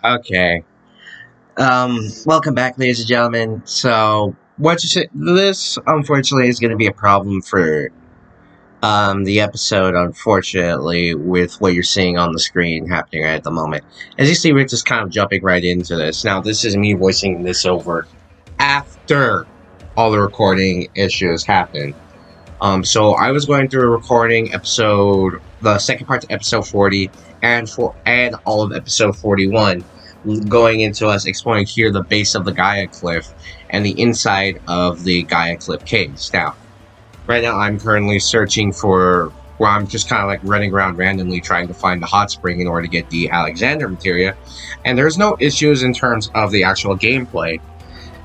Okay. Welcome back, ladies and gentlemen. So, what you say? This, unfortunately, is going to be a problem for the episode. Unfortunately, with what you're seeing on the screen happening right at the moment, as you see, we're just kind of jumping right into this. Now, this is me voicing this over after all the recording issues happen. So I was going through a recording episode, the second part to episode 40, and all of episode 41, going into us exploring here the base of the Gaia Cliff and the inside of the Gaia Cliff caves. Now, right now I'm currently searching for, well, I'm just kind of like running around randomly trying to find the hot spring in order to get the Alexander materia, and there's no issues in terms of the actual gameplay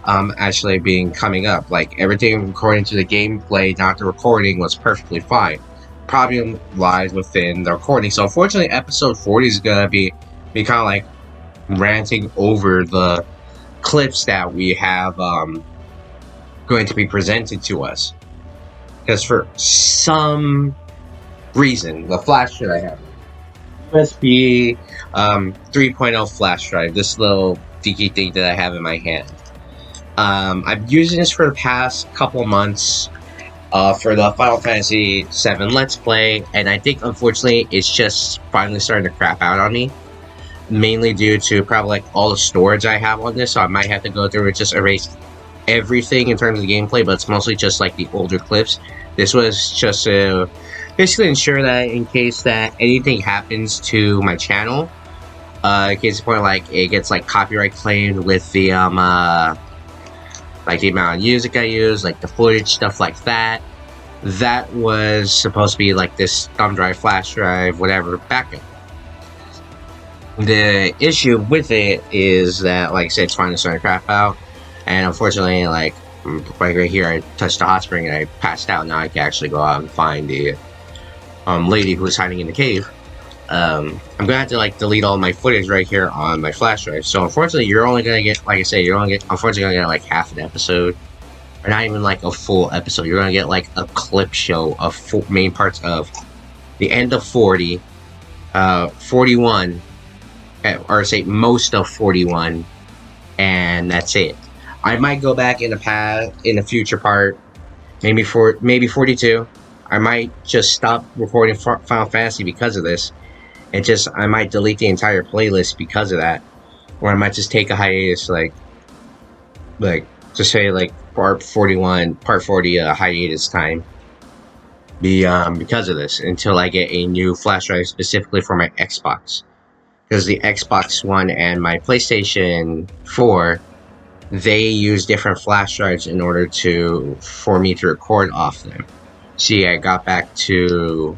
actually being coming up. Like everything according to the gameplay, not the recording, was perfectly fine. Problem lies within the recording. So unfortunately, episode 40 is gonna be kind of like ranting over the clips that we have going to be presented to us. Because for some reason, the flash that I have, USB 3.0 flash drive, this little geeky thing that I have in my hand. I've used this for the past couple months for the Final Fantasy VII Let's Play, and I think unfortunately it's just finally starting to crap out on me. Mainly due to probably like all the storage I have on this, so I might have to go through and just erase everything in terms of the gameplay, but it's mostly just like the older clips. This was just to basically ensure that in case that anything happens to my channel, in case the point like it gets like copyright claimed with the like the amount of music I use, like the footage, stuff like that. That was supposed to be like this thumb drive, flash drive, whatever backup. The issue with it is that, like I said, it's finally starting to crap out, and unfortunately, like right here, I touched the hot spring and I passed out. Now I can actually go out and find the lady who was hiding in the cave. I'm gonna have to like delete all my footage right here on my flash drive. So unfortunately, you're only gonna get, like I say, unfortunately gonna get like half an episode, or not even like a full episode. You're gonna get like a clip show of main parts of the end of 40, 41, or say most of 41, and that's it. I might go back in the future part, maybe 42. I might just stop recording Final Fantasy because of this. I might delete the entire playlist because of that, or I might just take a hiatus, like just say like part 41, part 40 hiatus time, because of this, until I get a new flash drive specifically for my Xbox, because the Xbox One and my PlayStation 4, they use different flash drives in order for me to record off them. See, I got back to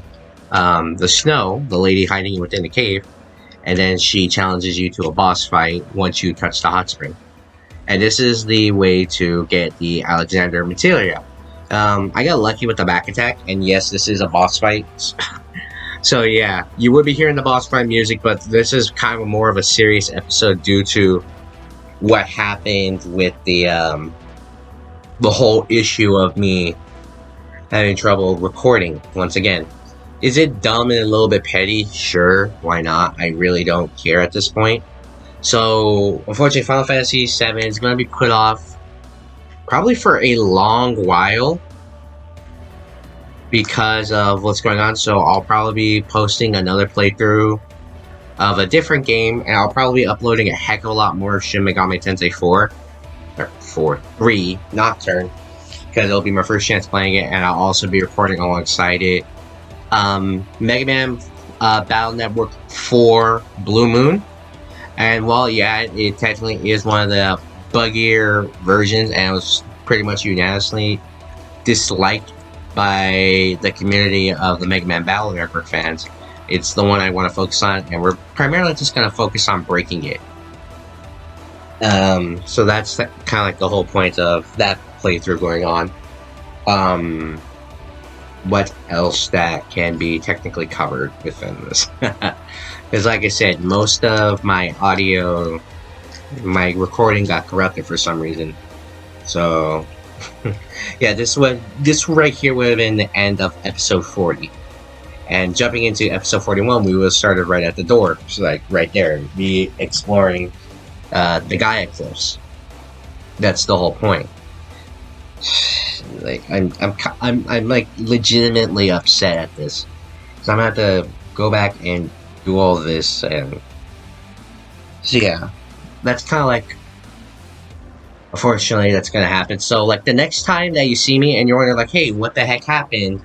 the snow, the lady hiding within the cave, and then she challenges you to a boss fight once you touch the hot spring. And this is the way to get the Alexander materia. I got lucky with the back attack, and yes, this is a boss fight. So yeah, you would be hearing the boss fight music, but this is kind of more of a serious episode due to what happened with the whole issue of me having trouble recording once again. Is it dumb and a little bit petty? Sure, why not? I really don't care at this point. So, unfortunately, Final Fantasy VII is going to be put off probably for a long while because of what's going on. So, I'll probably be posting another playthrough of a different game, and I'll probably be uploading a heck of a lot more of Shin Megami Tensei 3 Nocturne, because it'll be my first chance playing it, and I'll also be recording alongside it Mega Man Battle Network 4 Blue Moon. And while yeah, it technically is one of the buggier versions, and it was pretty much unanimously disliked by the community of the Mega Man Battle Network fans, it's the one I want to focus on, and we're primarily just going to focus on breaking it. So that's kind of like the whole point of that playthrough going on. What else that can be technically covered within this? Because like I said, most of my audio, my recording got corrupted for some reason. So yeah, this right here would have been the end of episode 40. And jumping into episode 41, we would have started right at the door, so like right there, me exploring the Gaia cliffs. That's the whole point. Like I'm like legitimately upset at this, so I'm gonna have to go back and do all this, and so yeah, that's kind of like, unfortunately, that's gonna happen. So like the next time that you see me and you're wondering like, hey, what the heck happened,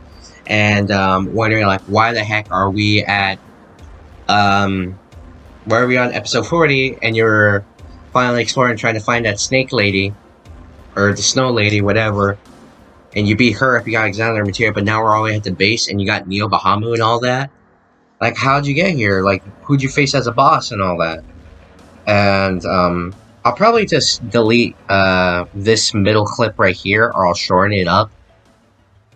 and wondering like, why the heck are we at where are we on episode 40, and you're finally exploring trying to find that snake lady or the snow lady, whatever, and you beat her up, you got Alexander Materia, but now we're all the way at the base and you got Neo Bahamut and all that. Like, how'd you get here? Like, who'd you face as a boss and all that? And I'll probably just delete this middle clip right here, or I'll shorten it up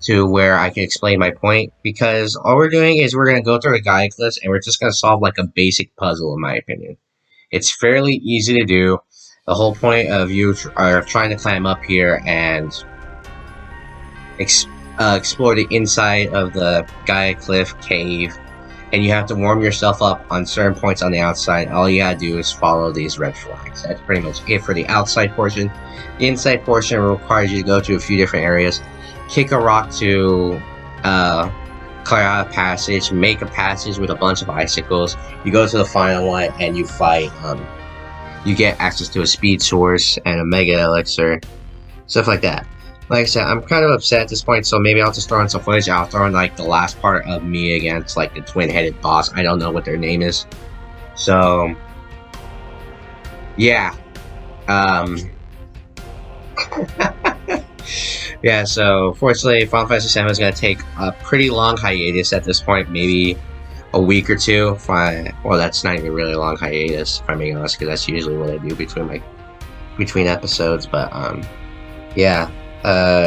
to where I can explain my point, because all we're doing is we're going to go through the Gaia cliffs and we're just going to solve like a basic puzzle, in my opinion. It's fairly easy to do. The whole point of you are trying to climb up here and explore the inside of the Gaia cliff cave, and you have to warm yourself up on certain points on the outside. All you gotta do is follow these red flags. That's pretty much it for the outside portion. The inside portion requires you to go to a few different areas, kick a rock to clear out a passage, make a passage with a bunch of icicles. You go to the final one and you fight. You get access to a speed source and a mega elixir, stuff like that. Like I said, I'm kind of upset at this point, so maybe I'll just throw in some footage. I'll throw in like the last part of me against like the twin-headed boss. I don't know what their name is. So yeah. Yeah, so fortunately Final Fantasy VII is going to take a pretty long hiatus at this point, maybe a week or two. Well, that's not even a really long hiatus, if I'm being honest, because that's usually what I do between episodes. But yeah,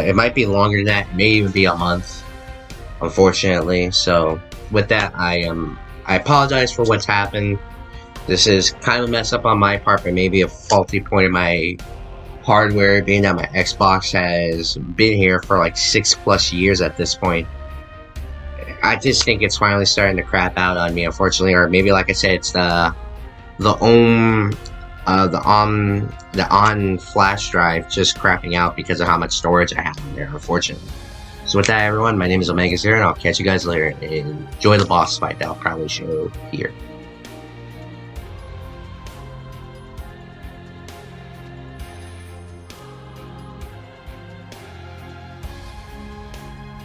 it might be longer than that. It may even be a month, unfortunately. So with that, I apologize for what's happened. This is kind of a mess up on my part, but maybe a faulty point in my hardware, being that my Xbox has been here for like 6+ years at this point. I just think it's finally starting to crap out on me, unfortunately, or maybe, like I said, it's the on flash drive just crapping out because of how much storage I have in there, unfortunately. So with that, everyone, my name is Omega Zero, and I'll catch you guys later. Enjoy the boss fight that I'll probably show here.